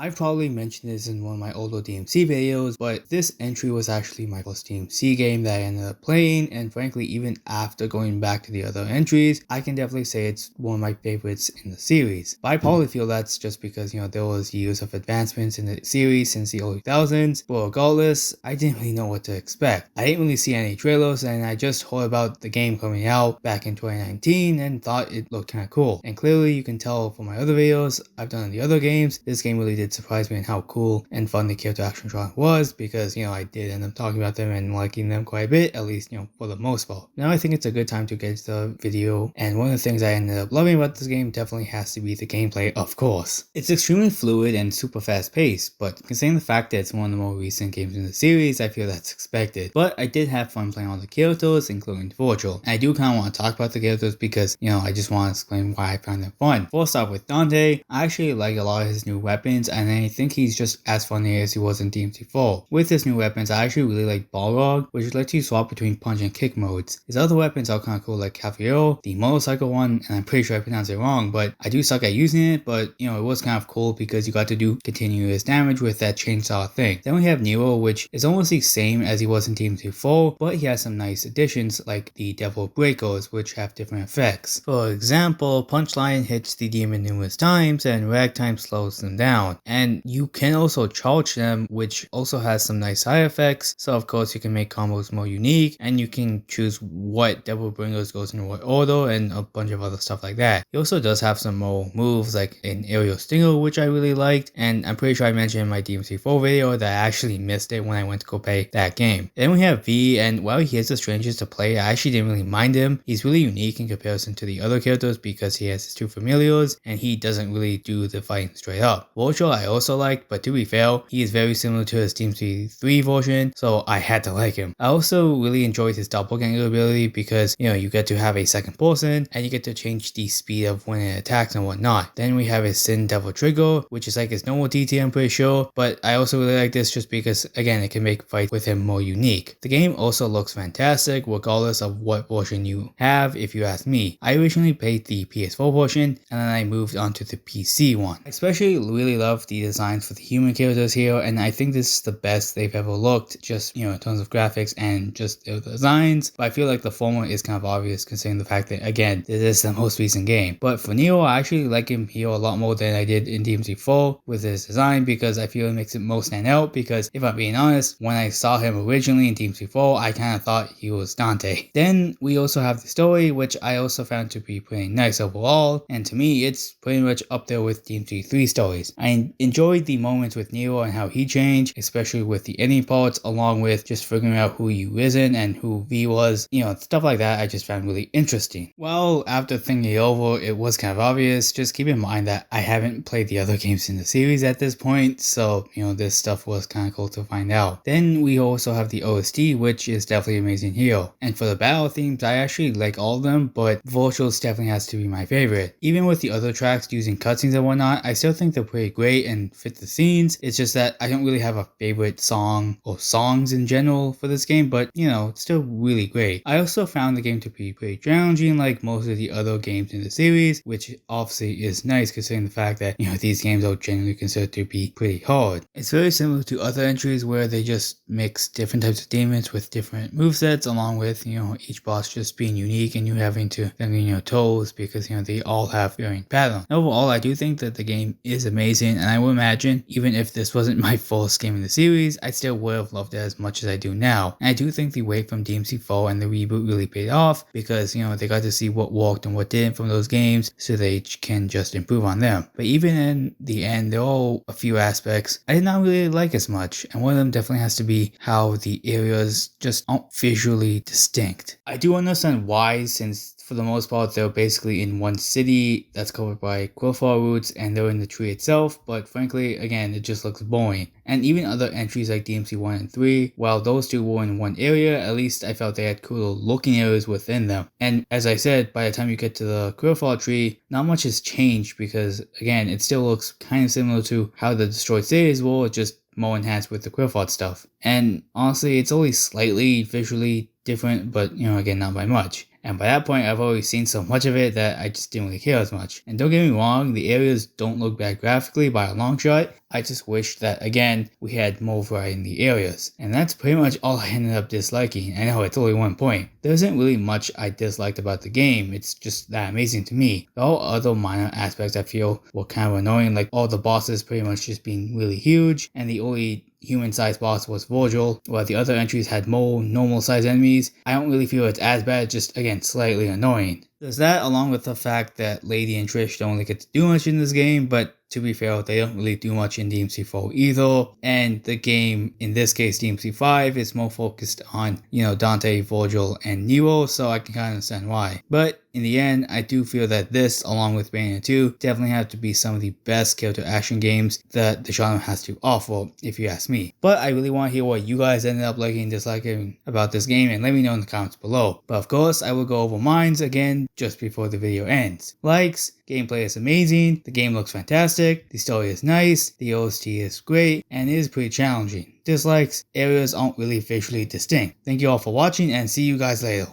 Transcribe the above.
I've probably mentioned this in one of my older DMC videos, but this entry was actually my first DMC game that I ended up playing, and frankly, even after going back to the other entries, I can definitely say it's one of my favorites in the series. But I probably feel that's just because, there was years of advancements in the series since the early 2000s, but regardless, I didn't really know what to expect. I didn't really see any trailers, and I just heard about the game coming out back in 2019 and thought it looked kinda cool. And clearly, you can tell from my other videos I've done in the other games, this game really did surprise me in how cool and fun the character animatronic was, because I did end up talking about them and liking them quite a bit, at least for the most part. Now I think it's a good time to get to the video, and one of the things I ended up loving about this game definitely has to be the gameplay, of course. It's extremely fluid and super fast paced, but considering the fact that it's one of the more recent games in the series, I feel that's expected. But I did have fun playing all the characters, including Virgil. And I do kind of want to talk about the characters because I just want to explain why I found them fun. First off, with Dante, I actually like a lot of his new weapons, and I think he's just as funny as he was in DMC4. With his new weapons, I actually really like Balrog, which lets you swap between punch and kick modes. His other weapons are kind of cool, like Cavaliero, the motorcycle one, and I'm pretty sure I pronounced it wrong, but I do suck at using it, but it was kind of cool because you got to do continuous damage with that chainsaw thing. Then we have Nero, which is almost the same as he was in DMC4, but he has some nice additions like the Devil Breakers, which have different effects. For example, Punchline hits the demon numerous times and Ragtime slows them down. And you can also charge them, which also has some nice side effects. So of course you can make combos more unique, and you can choose what Devil Bringers goes in what order and a bunch of other stuff like that. He also does have some more moves like an aerial stinger, which I really liked, and I'm pretty sure I mentioned in my DMC4 video that I actually missed it when I went to go play that game. Then we have V, and while he is the strangest to play, I actually didn't really mind him. He's really unique in comparison to the other characters because he has his two familiars and he doesn't really do the fighting straight up. Vulture I also liked, but to be fair, he is very similar to his DMC3 version, so I had to like him. I also really enjoyed his doppelganger ability because you get to have a second person and you get to change the speed of when it attacks and whatnot. Then we have his Sin Devil Trigger, which is like his normal DT, I'm pretty sure, but I also really like this just because again it can make fights with him more unique. The game also looks fantastic regardless of what version you have, if you ask me. I originally played the PS4 version and then I moved on to the PC one. I especially really love the designs for the human characters here, and I think this is the best they've ever looked, just in terms of graphics and just their designs. But I feel like the former is kind of obvious considering the fact that again this is the most recent game. But for Neo, I actually like him here a lot more than I did in DMC4 with his design, because I feel it makes it most stand out, because if I'm being honest, when I saw him originally in DMC4 I kind of thought he was Dante. Then we also have the story, which I also found to be pretty nice overall, and to me it's pretty much up there with DMC3 stories. I enjoyed the moments with Neo and how he changed, especially with the ending parts, along with just figuring out who you isn't and who V was, stuff like that I just found really interesting. Well, after thinking it over, it was kind of obvious. Just keep in mind that I haven't played the other games in the series at this point, so this stuff was kind of cool to find out. Then we also have the OST, which is definitely amazing here. And for the battle themes, I actually like all of them, but Virtual's definitely has to be my favorite. Even with the other tracks using cutscenes and whatnot, I still think they're pretty great and fit the scenes. It's just that I don't really have a favorite song or songs in general for this game, but it's still really great. I also found the game to be pretty challenging like most of the other games in the series, which obviously is nice considering the fact that these games are generally considered to be pretty hard. It's very similar to other entries where they just mix different types of demons with different movesets, along with each boss just being unique and you having to stand on your toes because they all have varying patterns. Overall, I do think that the game is amazing, and I would imagine even if this wasn't my first game in the series, I still would have loved it as much as I do now. And I do think the wait from DMC4 and the reboot really paid off because they got to see what worked and what didn't from those games, so they can just improve on them. But even in the end, there are a few aspects I did not really like as much, and one of them definitely has to be how the areas just aren't visually distinct. I do understand why, since for the most part, they're basically in one city that's covered by quillflower roots and they're in the tree itself, but frankly, again, it just looks boring. And even other entries like DMC 1 and 3, while those two were in one area, at least I felt they had cooler looking areas within them. And as I said, by the time you get to the quillflower tree, not much has changed because, again, it still looks kind of similar to how the destroyed cities were, just more enhanced with the quillflower stuff. And honestly, it's only slightly visually different, but again, not by much. And by that point, I've already seen so much of it that I just didn't really care as much. And don't get me wrong, the areas don't look bad graphically by a long shot, I just wish that, again, we had more variety in the areas. And that's pretty much all I ended up disliking. I know it's only one point. There isn't really much I disliked about the game, it's just that amazing to me. All other minor aspects I feel were kind of annoying, like all the bosses pretty much just being really huge, and the only human-sized boss was Virgil, while the other entries had more normal-sized enemies. I don't really feel it's as bad, just again slightly annoying. There's that, along with the fact that Lady and Trish don't really get to do much in this game, but to be fair, they don't really do much in DMC4 either, and the game, in this case DMC5, is more focused on, Dante, Virgil, and Nero, so I can kind of understand why. But in the end, I do feel that this, along with Bayonetta 2, definitely have to be some of the best character action games that the genre has to offer, if you ask me. But I really want to hear what you guys ended up liking and disliking about this game, and let me know in the comments below. But of course, I will go over mine again just before the video ends. Likes, gameplay is amazing, the game looks fantastic, the story is nice, the OST is great, and it is pretty challenging. Dislikes, areas aren't really visually distinct. Thank you all for watching, and see you guys later.